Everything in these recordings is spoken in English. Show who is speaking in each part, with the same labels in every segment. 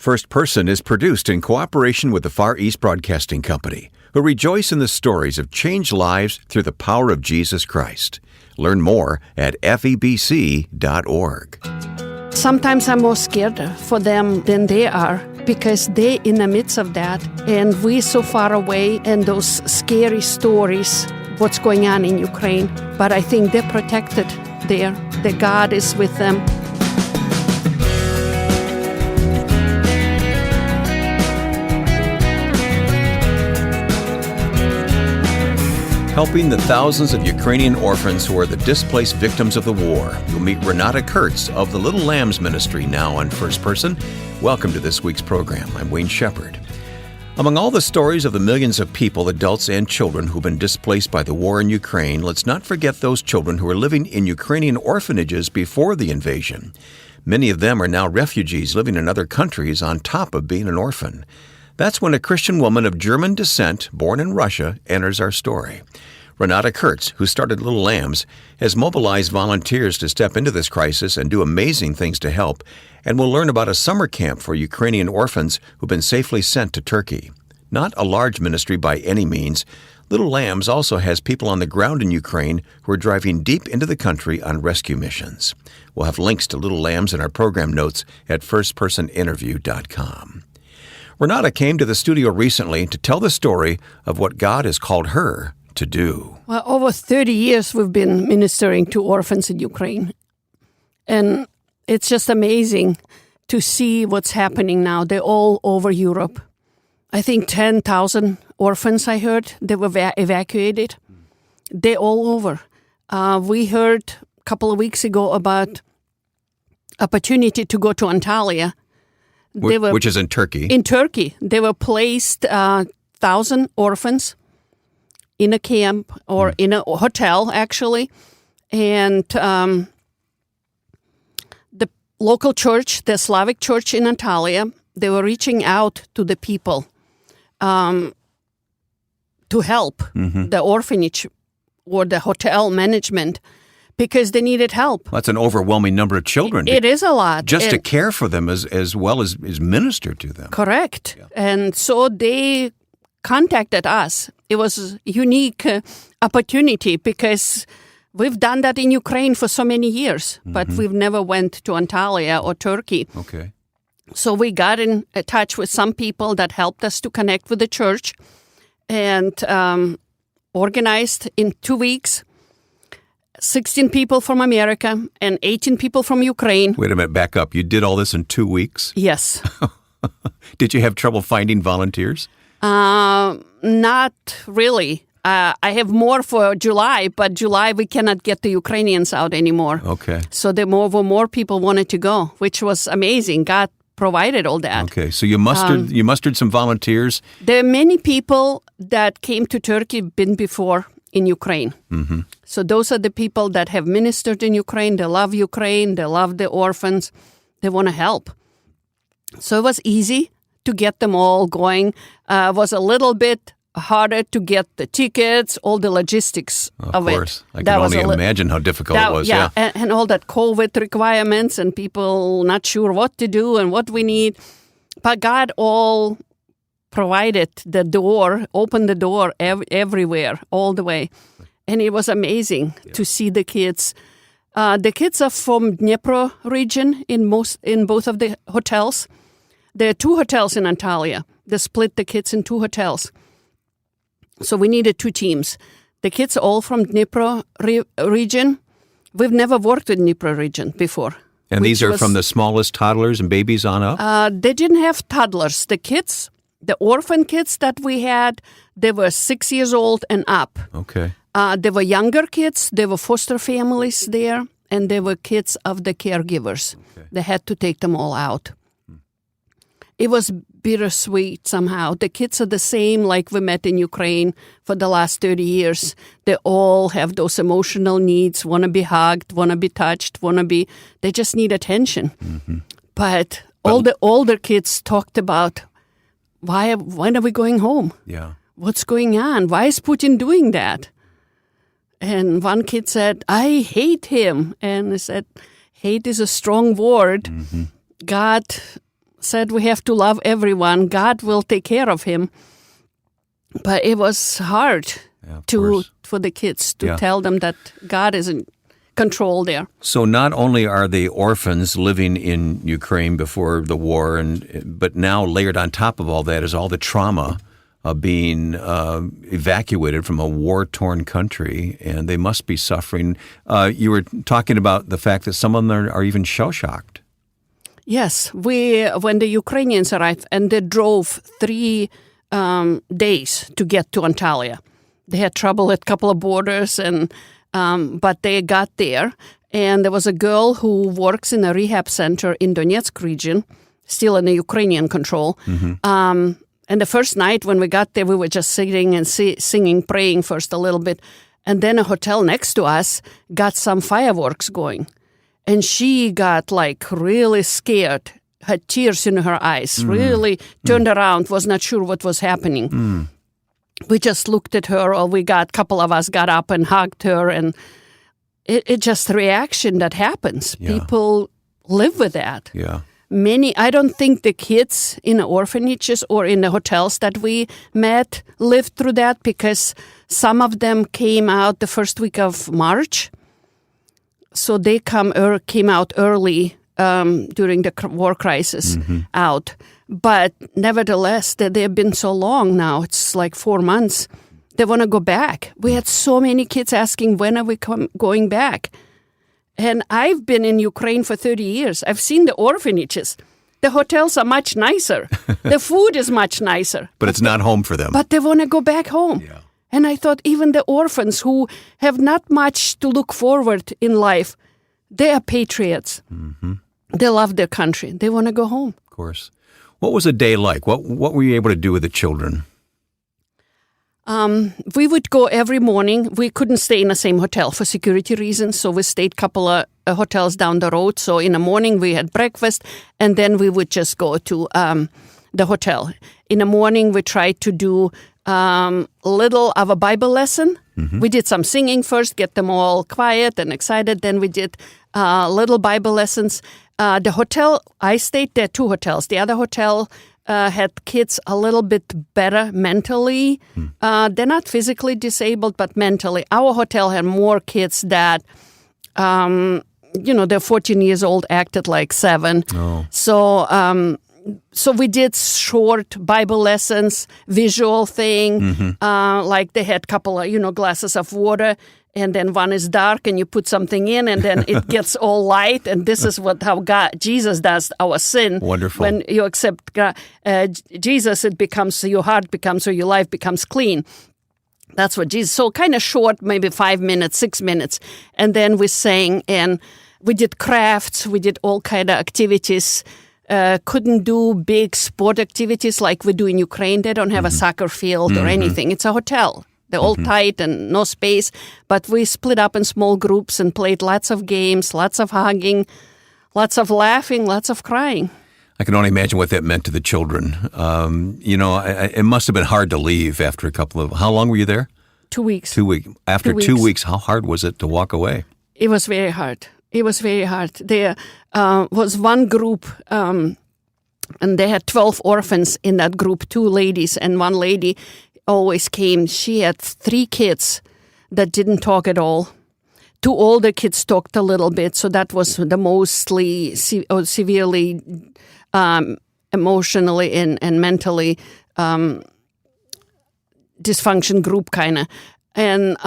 Speaker 1: First Person is produced in cooperation with the Far East Broadcasting Company, who rejoice in the stories of changed lives through the power of Jesus Christ. Learn more at FEBC.org.
Speaker 2: Sometimes I'm more scared for them than they are because they're in the midst of that and we're so far away and those scary stories, what's going on in Ukraine. But I think they're protected there, that God is with them.
Speaker 1: Helping the thousands of Ukrainian orphans who are the displaced victims of the war. You'll meet Renate Kurz of the Little Lambs Ministry now on First Person. Welcome to this week's program. I'm Wayne Shepherd. Among all the stories of the millions of people, adults and children, who've been displaced by the war in Ukraine, let's not forget those children who were living in Ukrainian orphanages before the invasion. Many of them are now refugees living in other countries on top of being an orphan. That's when a Christian woman of German descent, born in Russia, enters our story. Renate Kurz, who started Little Lambs, has mobilized volunteers to step into this crisis and do amazing things to help, and we'll learn about a summer camp for Ukrainian orphans who've been safely sent to Turkey. Not a large ministry by any means, Little Lambs also has people on the ground in Ukraine who are driving deep into the country on rescue missions. We'll have links to Little Lambs in our program notes at firstpersoninterview.com. Renate came to the studio recently to tell the story of what God has called her to do.
Speaker 2: Well, over 30 years we've been ministering to orphans in Ukraine. And it's just amazing to see what's happening now. They're all over Europe. I think 10,000 orphans, I heard, they were evacuated. They're all over. We heard a couple of weeks ago about opportunity to go to Antalya.
Speaker 1: Which is in Turkey.
Speaker 2: In Turkey. They were placed 1,000 orphans in a camp or in a hotel, actually. And the local church, the Slavic church in Antalya, they were reaching out to the people to help the orphanage or the hotel management, because they needed help.
Speaker 1: That's an overwhelming number of children.
Speaker 2: It is a lot.
Speaker 1: Just to care for them as well as minister to them.
Speaker 2: Correct.
Speaker 1: Yeah.
Speaker 2: And so they contacted us. It was a unique opportunity because we've done that in Ukraine for so many years, but we've never went to Antalya or Turkey.
Speaker 1: Okay.
Speaker 2: So we got in touch with some people that helped us to connect with the church and organized in 2 weeks 16 people from America and 18 people from Ukraine.
Speaker 1: Wait a minute, back up. You did all this in 2 weeks?
Speaker 2: Yes.
Speaker 1: Did you have trouble finding volunteers?
Speaker 2: Not really. I have more for July, but July we cannot get the Ukrainians out anymore.
Speaker 1: Okay.
Speaker 2: So more people wanted to go, which was amazing. God provided all that.
Speaker 1: Okay, so you mustered some volunteers.
Speaker 2: There are many people that came to Turkey been before in Ukraine. Mm-hmm. So those are the people that have ministered in Ukraine. They love Ukraine. They love the orphans. They want to help. So it was easy to get them all going. It was a little bit harder to get the tickets, all the logistics of it.
Speaker 1: Of course. I can only imagine how difficult it was.
Speaker 2: Yeah. And all that COVID requirements and people not sure what to do and what we need. But God all provided the door, opened the door everywhere, all the way. And it was amazing to see the kids. The kids are from Dnipro region in both of the hotels. There are 2 hotels in Antalya. They split the kids in 2 hotels. So we needed 2 teams. The kids are all from Dnipro region. We've never worked with Dnipro region before.
Speaker 1: And these are from the smallest toddlers and babies on up?
Speaker 2: They didn't have toddlers. The kids, the orphan kids that we had, they were 6 years old and up.
Speaker 1: Okay.
Speaker 2: There were younger kids. There were foster families there. And there were kids of the caregivers. Okay. They had to take them all out. It was bittersweet somehow. The kids are the same like we met in Ukraine for the last 30 years. They all have those emotional needs, want to be hugged, want to be touched, they just need attention. Mm-hmm. But all the older kids talked about, when are we going home?
Speaker 1: Yeah.
Speaker 2: What's going on? Why is Putin doing that? And one kid said, I hate him. And I said, hate is a strong word. Mm-hmm. God said we have to love everyone. God will take care of him. But it was hard for the kids to tell them that God is in control there.
Speaker 1: So not only are they orphans living in Ukraine before the war, but now layered on top of all that is all the trauma of being evacuated from a war-torn country, and they must be suffering. You were talking about the fact that some of them are even shell-shocked.
Speaker 2: Yes. When the Ukrainians arrived, and they drove 3 days to get to Antalya. They had trouble at a couple of borders, but they got there. And there was a girl who works in a rehab center in Donetsk region, still in the Ukrainian control. Mm-hmm. And the first night when we got there, we were just sitting and singing, praying first a little bit. And then a hotel next to us got some fireworks going. And she got really scared, had tears in her eyes, really turned around, was not sure what was happening. We just looked at her, or a couple of us got up and hugged her. And it just a reaction that happens. Yeah. People live with that.
Speaker 1: Yeah.
Speaker 2: I don't think the kids in the orphanages or in the hotels that we met lived through that, because some of them came out the first week of March. So they came out early during the war crisis out. But nevertheless, they've been so long now. It's 4 months. They want to go back. We had so many kids asking, when are we going back? And I've been in Ukraine for 30 years. I've seen the orphanages. The hotels are much nicer. The food is much nicer.
Speaker 1: But it's not home for them.
Speaker 2: But they want to go back home. Yeah. And I thought even the orphans who have not much to look forward in life, they are patriots. Mm-hmm. They love their country. They want to go home.
Speaker 1: Of course. What was a day like? What were you able to do with the children?
Speaker 2: We would go every morning. We couldn't stay in the same hotel for security reasons, so we stayed a couple of hotels down the road. So in the morning we had breakfast, and then we would just go to the hotel. In the morning we tried to do little of a Bible lesson. Mm-hmm. We did some singing first, get them all quiet and excited. Then we did little Bible lessons. The hotel I stayed, there are 2 hotels. The other hotel had kids a little bit better mentally. They're not physically disabled, but mentally. Our hotel had more kids that, they're 14 years old, acted like 7. Oh. So we did short Bible lessons, visual thing, like they had a couple of, glasses of water, and then one is dark, and you put something in, and then it gets all light, and this is how Jesus does our sin.
Speaker 1: Wonderful.
Speaker 2: When you accept God, Jesus, it becomes, your heart becomes, or your life becomes clean. That's what Jesus, so kind of short, maybe 5 minutes, 6 minutes, and then we sang, and we did crafts, we did all kind of activities. Couldn't do big sport activities like we do in Ukraine. They don't have a soccer field or anything. It's a hotel. They're all tight and no space. But we split up in small groups and played lots of games, lots of hugging, lots of laughing, lots of crying.
Speaker 1: I can only imagine what that meant to the children. It must have been hard to leave after a couple of... How long were you there?
Speaker 2: 2 weeks.
Speaker 1: 2 weeks. After 2 weeks, how hard was it to walk away?
Speaker 2: It was very hard. It was very hard. There was one group, and they had 12 orphans in that group, 2 ladies, and one lady always came. She had 3 kids that didn't talk at all. 2 older kids talked a little bit, so that was the mostly severely emotionally and mentally dysfunction group kind of. And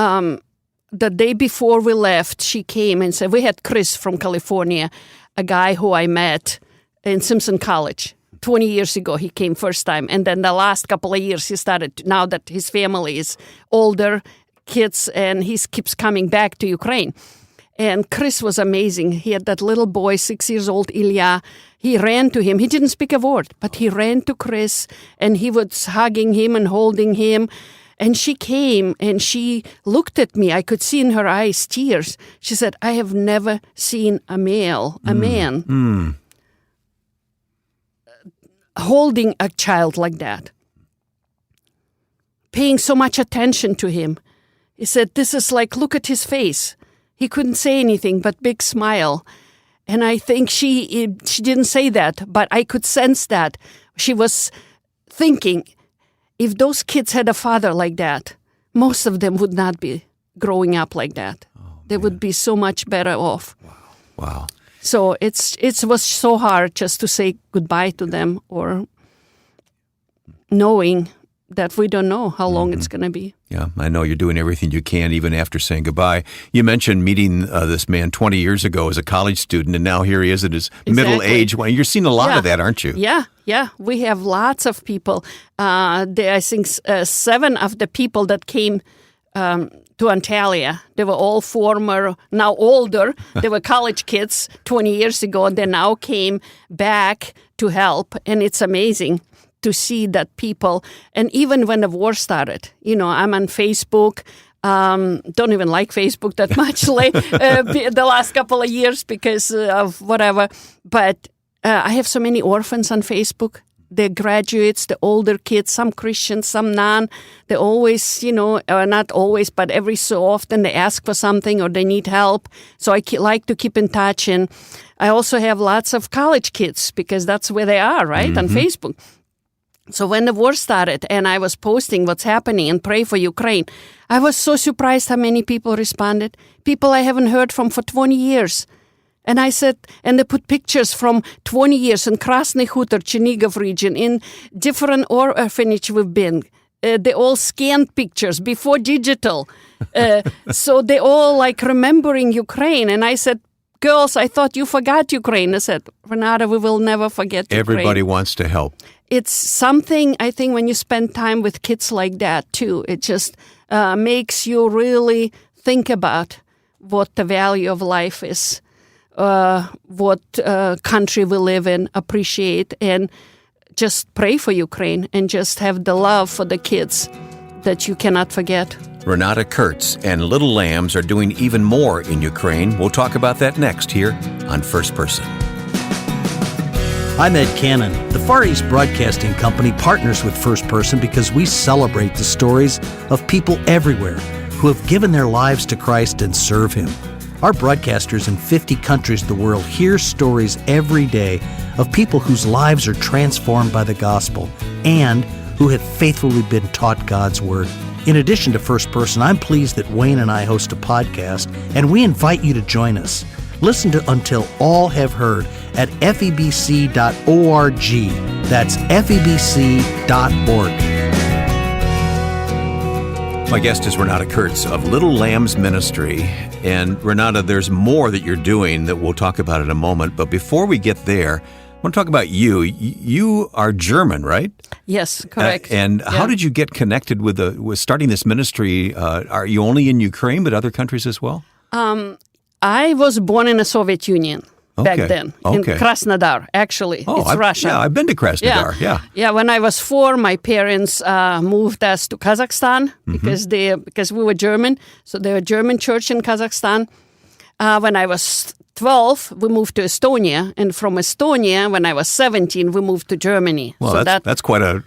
Speaker 2: the day before we left, she came and said, we had Chris from California, a guy who I met in Simpson College. 20 years ago, he came first time. And then the last couple of years, he started, now that his family is older, kids, and he keeps coming back to Ukraine. And Chris was amazing. He had that little boy, 6 years old, Ilya. He ran to him. He didn't speak a word, but he ran to Chris, and he was hugging him and holding him. And she came and she looked at me. I could see in her eyes tears. She said, I have never seen a man holding a child like that, paying so much attention to him. He said, this is like, look at his face. He couldn't say anything but big smile. And I think she didn't say that, but I could sense that. She was thinking, if those kids had a father like that, most of them would not be growing up like that. They would be so much better off.
Speaker 1: Wow.
Speaker 2: So it was so hard just to say goodbye to them, or knowing that we don't know how long it's going to be.
Speaker 1: Yeah, I know you're doing everything you can even after saying goodbye. You mentioned meeting this man 20 years ago as a college student, and now here he is at his middle age. Well, you're seeing a lot of that, aren't you?
Speaker 2: Yeah. We have lots of people. I think 7 of the people that came to Antalya, they were all former, now older. They were college kids 20 years ago. They now came back to help, and it's amazing to see that people, and even when the war started, I'm on Facebook, don't even like Facebook that much the last couple of years because of whatever, but I have so many orphans on Facebook. The graduates, the older kids, some Christians, some non, they always, not always, but every so often they ask for something or they need help. So I like to keep in touch. And I also have lots of college kids because that's where they are, right, on Facebook. So when the war started and I was posting what's happening and pray for Ukraine, I was so surprised how many people responded. People I haven't heard from for 20 years. And I said, and they put pictures from 20 years in Krasny Hutor, Chernigov region, in different orphanage we've been. They all scanned pictures before digital. So they all like remembering Ukraine. And I said, girls, I thought you forgot Ukraine. I said, Renata, we will never forget Ukraine.
Speaker 1: Everybody wants to help.
Speaker 2: It's something, I think, when you spend time with kids like that, too, it just makes you really think about what the value of life is, what country we live in, appreciate, and just pray for Ukraine and just have the love for the kids that you cannot forget.
Speaker 1: Renate Kurz and Little Lambs are doing even more in Ukraine. We'll talk about that next here on First Person.
Speaker 3: I'm Ed Cannon. The Far East Broadcasting Company partners with First Person because we celebrate the stories of people everywhere who have given their lives to Christ and serve Him. Our broadcasters in 50 countries of the world hear stories every day of people whose lives are transformed by the gospel and who have faithfully been taught God's Word. In addition to First Person, I'm pleased that Wayne and I host a podcast, and we invite you to join us. Listen to Until All Have Heard at FEBC.org. That's FEBC.org.
Speaker 1: My guest is Renate Kurz of Little Lambs Ministry. And Renate, there's more that you're doing that we'll talk about in a moment. But before we get there, I want to talk about you. You are German, right?
Speaker 2: Yes, correct.
Speaker 1: And how did you get connected with starting this ministry? Are you only in Ukraine, but other countries as well?
Speaker 2: I was born in the Soviet Union back then, in Krasnodar, actually. It's Russia.
Speaker 1: Yeah, I've been to Krasnodar,
Speaker 2: Yeah, when I was 4, my parents moved us to Kazakhstan because we were German. So they were a German church in Kazakhstan. When I was 12, we moved to Estonia. And from Estonia, when I was 17, we moved to Germany.
Speaker 1: Well, so that's quite a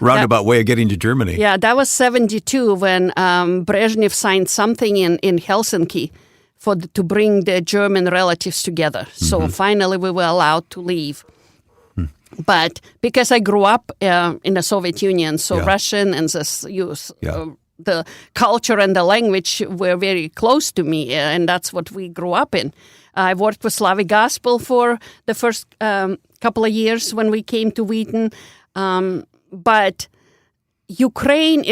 Speaker 1: roundabout way of getting to Germany.
Speaker 2: Yeah, that was 72 when Brezhnev signed something in Helsinki to bring the German relatives together. So finally we were allowed to leave. But because I grew up in the Soviet Union, so Russian and the culture and the language were very close to me, and that's what we grew up in. I worked with Slavic Gospel for the first couple of years when we came to Wheaton, but Ukraine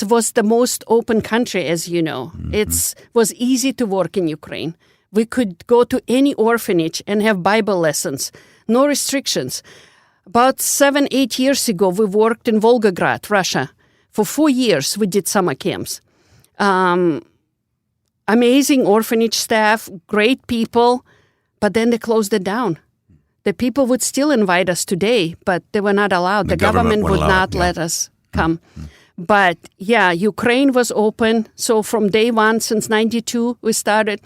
Speaker 2: was the most open country, as you know. It was easy to work in Ukraine. We could go to any orphanage and have Bible lessons, no restrictions. About 7-8 years ago, we worked in Volgograd, Russia. For 4 years, we did summer camps. Amazing orphanage staff, great people, but then they closed it down. The people would still invite us today, but they were not allowed. The government would not let us come. But Ukraine was open. So from day one, since 92, we started.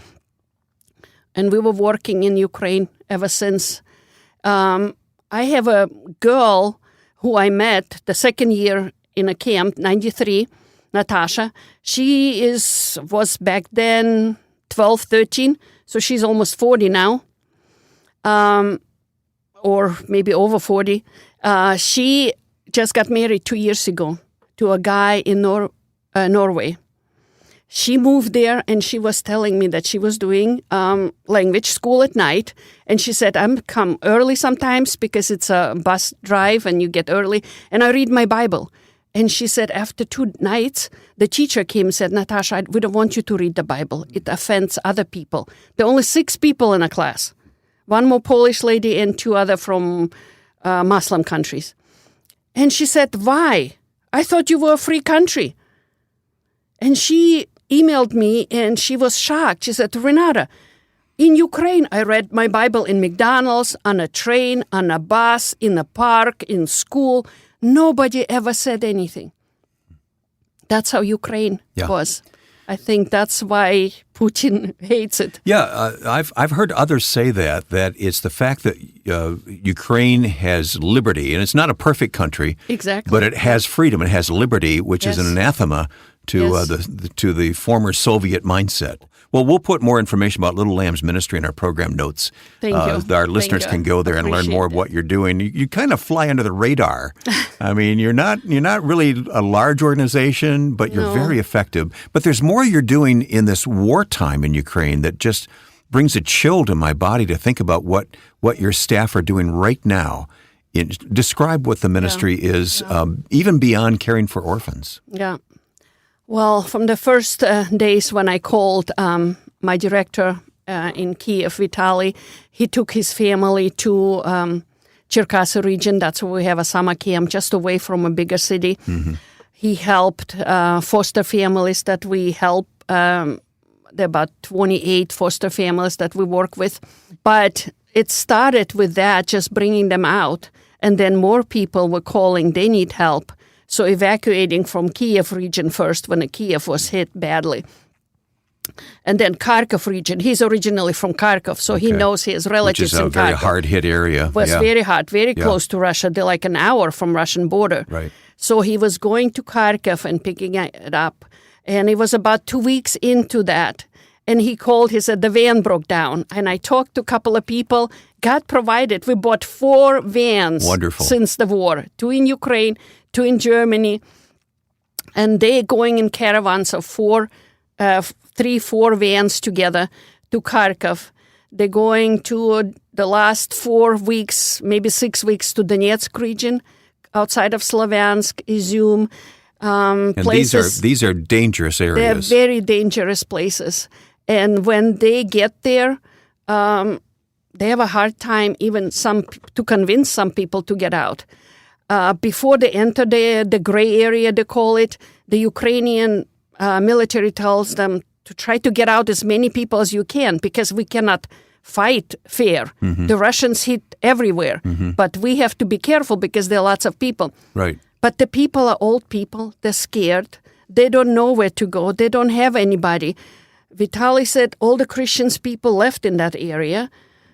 Speaker 2: And we were working in Ukraine ever since. I have a girl who I met the second year in a camp, 93, Natasha. She was back then 12, 13, so she's almost 40 now. or maybe over 40. She just got married 2 years ago to a guy in Norway. She moved there, and she was telling me that she was doing language school at night. And she said, I'm come early sometimes because it's a bus drive and you get early, and I read my Bible. And she said after 2 nights, the teacher came and said, Natasha, we don't want you to read the Bible. It offends other people. There are only 6 people in a class. 1 more Polish lady and 2 other from Muslim countries. And she said, why? I thought you were a free country. And she emailed me, and she was shocked. She said, Renata, in Ukraine, I read my Bible in McDonald's, on a train, on a bus, in a park, in school. Nobody ever said anything. That's how Ukraine was. I think that's why Putin hates it.
Speaker 1: Yeah, I've heard others say that it's the fact that Ukraine has liberty, and it's not a perfect country.
Speaker 2: Exactly.
Speaker 1: But it has freedom, it has liberty, which is an anathema to the former Soviet mindset. Well, we'll put more information about Little Lambs Ministry in our program notes.
Speaker 2: Thank you.
Speaker 1: Our listeners can go there and learn more of what you're doing. You kind of fly under the radar. I mean, you're not really a large organization, but you're very effective. But there's more you're doing in this wartime in Ukraine that just brings a chill to my body to think about what your staff are doing right now. Describe what the ministry is, even beyond caring for orphans.
Speaker 2: Yeah. Well, from the first days when I called my director in Kiev, Vitaly, he took his family to Cherkasy region. That's where we have a summer camp just away from a bigger city. Mm-hmm. He helped foster families that we help. There are about 28 foster families that we work with. But it started with that, just bringing them out. And then more people were calling, they need help. So evacuating from Kiev region first when Kiev was hit badly. And then Kharkov region. He's originally from Kharkov, so he knows his relatives in Kharkov.
Speaker 1: Which is a very hard-hit area.
Speaker 2: It was very hard, very close to Russia. They're like an hour from Russian border.
Speaker 1: Right.
Speaker 2: So he was going to Kharkov and picking it up. And it was about 2 weeks into that. And he called, he said, the van broke down. And I talked to a couple of people. God provided. We bought 4 vans since the war. 2 in Ukraine, 2 in Germany. And they're going in caravans of 4 vans together to Kharkov. They're going to the last 4 weeks, maybe 6 weeks, to Donetsk region, outside of Slavyansk, Izum.
Speaker 1: And places. These are dangerous areas.
Speaker 2: They're very dangerous places. And when they get there, they have a hard time even to convince some people to get out. Before they enter the gray area, they call it, the Ukrainian military tells them to try to get out as many people as you can because we cannot fight fair. Mm-hmm. The Russians hit everywhere, but we have to be careful because there are lots of people.
Speaker 1: Right.
Speaker 2: But the people are old people. They're scared. They don't know where to go. They don't have anybody. Vitaly said all the Christians people left in that area.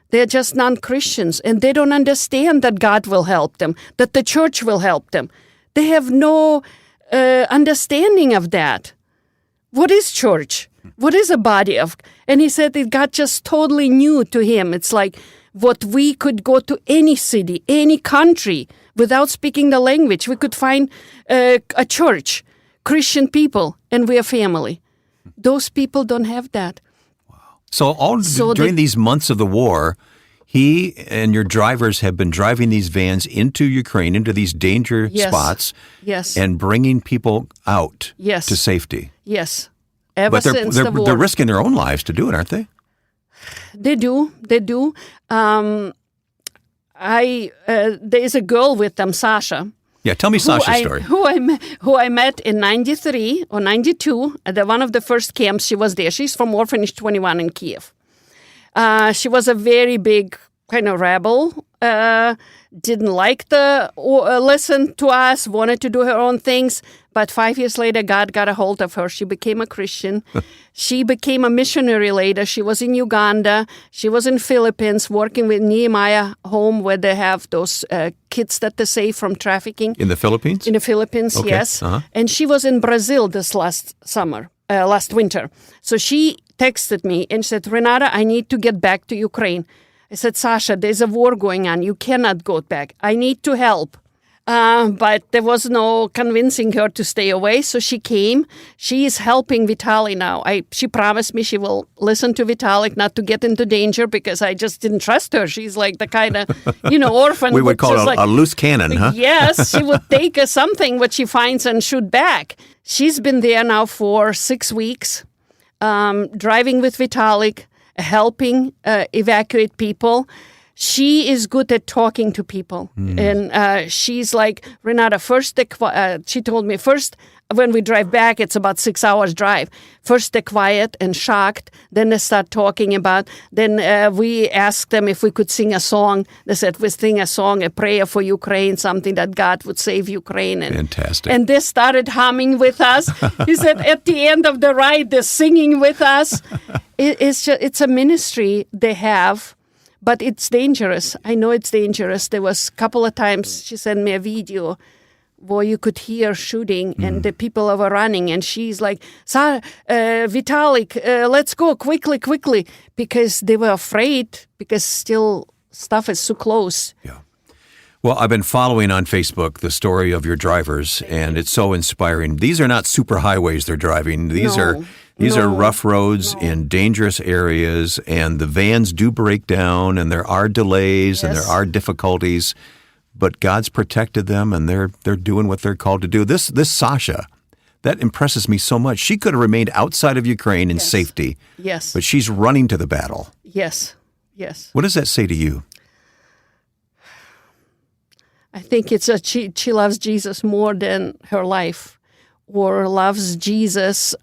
Speaker 2: They're just non-Christians, and they don't understand that God will help them, that the church will help them. They have no understanding of that. What is church? What is a body of? And he said it got just totally new to him. It's like what we could go to any city, any country, without speaking the language. We could find a church, Christian people, and we're family. Those people don't have that.
Speaker 1: Wow. So during these months of the war, he and your drivers have been driving these vans into Ukraine, into these danger spots, and bringing people out to safety.
Speaker 2: Yes.
Speaker 1: But they're risking their own lives to do it, aren't they?
Speaker 2: They do. There's a girl with them, Sasha.
Speaker 1: Yeah, tell me Sasha's story.
Speaker 2: Who I met in 93 or 92 at one of the first camps. She was there. She's from Orphanage 21 in Kiev. She was a very big kind of rebel. Didn't like the listen to us, wanted to do her own things. But 5 years later, God got a hold of her. She became a Christian. She became a missionary later. She was in Uganda. She was in Philippines working with Nehemiah home where they have those kids that they save from trafficking.
Speaker 1: In the Philippines?
Speaker 2: In the Philippines,
Speaker 1: okay.
Speaker 2: Yes.
Speaker 1: Uh-huh.
Speaker 2: And she was in Brazil this last winter. So she texted me and said, Renata, I need to get back to Ukraine. I I said, Sasha, there's a war going on. You cannot go back. I need to help. But there was no convincing her to stay away, so she came. She is helping Vitaly now. She promised me she will listen to Vitalik, not to get into danger, because I just didn't trust her. She's like the kind of, orphan.
Speaker 1: We would call it a loose cannon, huh?
Speaker 2: Yes, she would take something what she finds and shoot back. She's been there now for 6 weeks, driving with Vitalik, helping evacuate people. She is good at talking to people. And she's like, Renata, first, she told me, first, when we drive back, it's about 6 hours drive. First, they're quiet and shocked. Then they start talking about, then we asked them if we could sing a song. They said, we sing a song, a prayer for Ukraine, something that God would save Ukraine. And,
Speaker 1: fantastic.
Speaker 2: And they started humming with us. He said, at the end of the ride, they're singing with us. It's a ministry they have. But it's dangerous. I know it's dangerous. There was a couple of times she sent me a video where you could hear shooting and the people were running. And she's like, Vitalik, let's go quickly. Because they were afraid because still stuff is so close.
Speaker 1: Yeah. Well, I've been following on Facebook the story of your drivers, and it's so inspiring. These are not super highways they're driving. These are rough roads in dangerous areas, and the vans do break down, and there are delays, and there are difficulties, but God's protected them, and they're doing what they're called to do. This Sasha, that impresses me so much. She could have remained outside of Ukraine in safety, but she's running to the battle.
Speaker 2: Yes.
Speaker 1: What does that say to you?
Speaker 2: I think it's she loves Jesus more than her life, or loves Jesus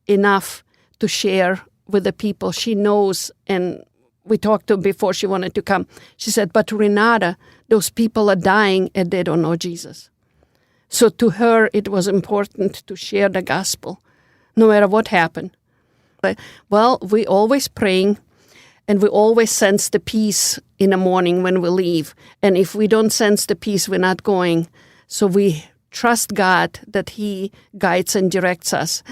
Speaker 2: enough to share with the people she knows. And we talked to her before she wanted to come. She said, but Renata, those people are dying and they don't know Jesus. So to her, it was important to share the gospel, no matter what happened. Well, we always praying, and we always sense the peace in the morning when we leave. And if we don't sense the peace, we're not going. So we trust God that He guides and directs us.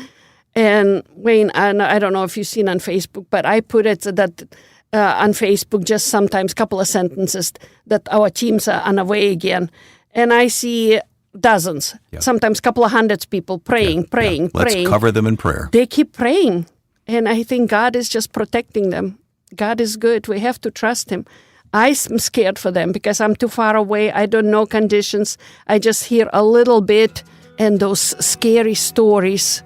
Speaker 2: And Wayne, I don't know if you've seen on Facebook, but I put it that on Facebook, just sometimes a couple of sentences that our teams are on the way again. And I see dozens, sometimes a couple of hundreds people praying.
Speaker 1: Let's cover them in prayer.
Speaker 2: They keep praying. And I think God is just protecting them. God is good. We have to trust Him. I'm scared for them because I'm too far away. I don't know conditions. I just hear a little bit and those scary stories,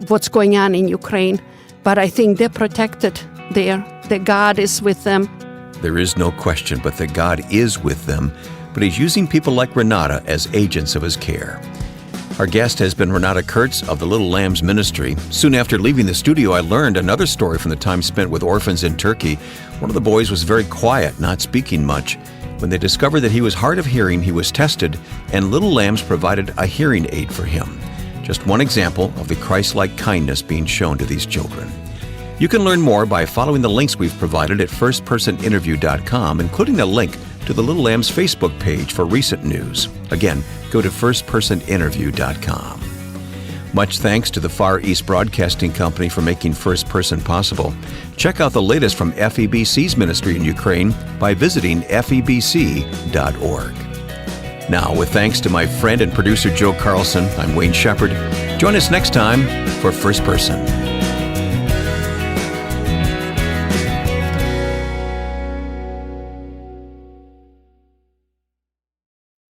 Speaker 2: what's going on in Ukraine. But I think they're protected there, that God is with them.
Speaker 1: There is no question but that God is with them, but He's using people like Renata as agents of His care. Our guest has been Renate Kurz of the Little Lambs Ministry. Soon after leaving the studio, I learned another story from the time spent with orphans in Turkey. One of the boys was very quiet, not speaking much. When they discovered that he was hard of hearing, he was tested, and Little Lambs provided a hearing aid for him. Just one example of the Christ-like kindness being shown to these children. You can learn more by following the links we've provided at firstpersoninterview.com, including a link to the Little Lambs Facebook page for recent news. Again, go to firstpersoninterview.com. Much thanks to the Far East Broadcasting Company for making First Person possible. Check out the latest from FEBC's ministry in Ukraine by visiting febc.org. Now, with thanks to my friend and producer Joe Carlson, I'm Wayne Shepherd. Join us next time for First Person.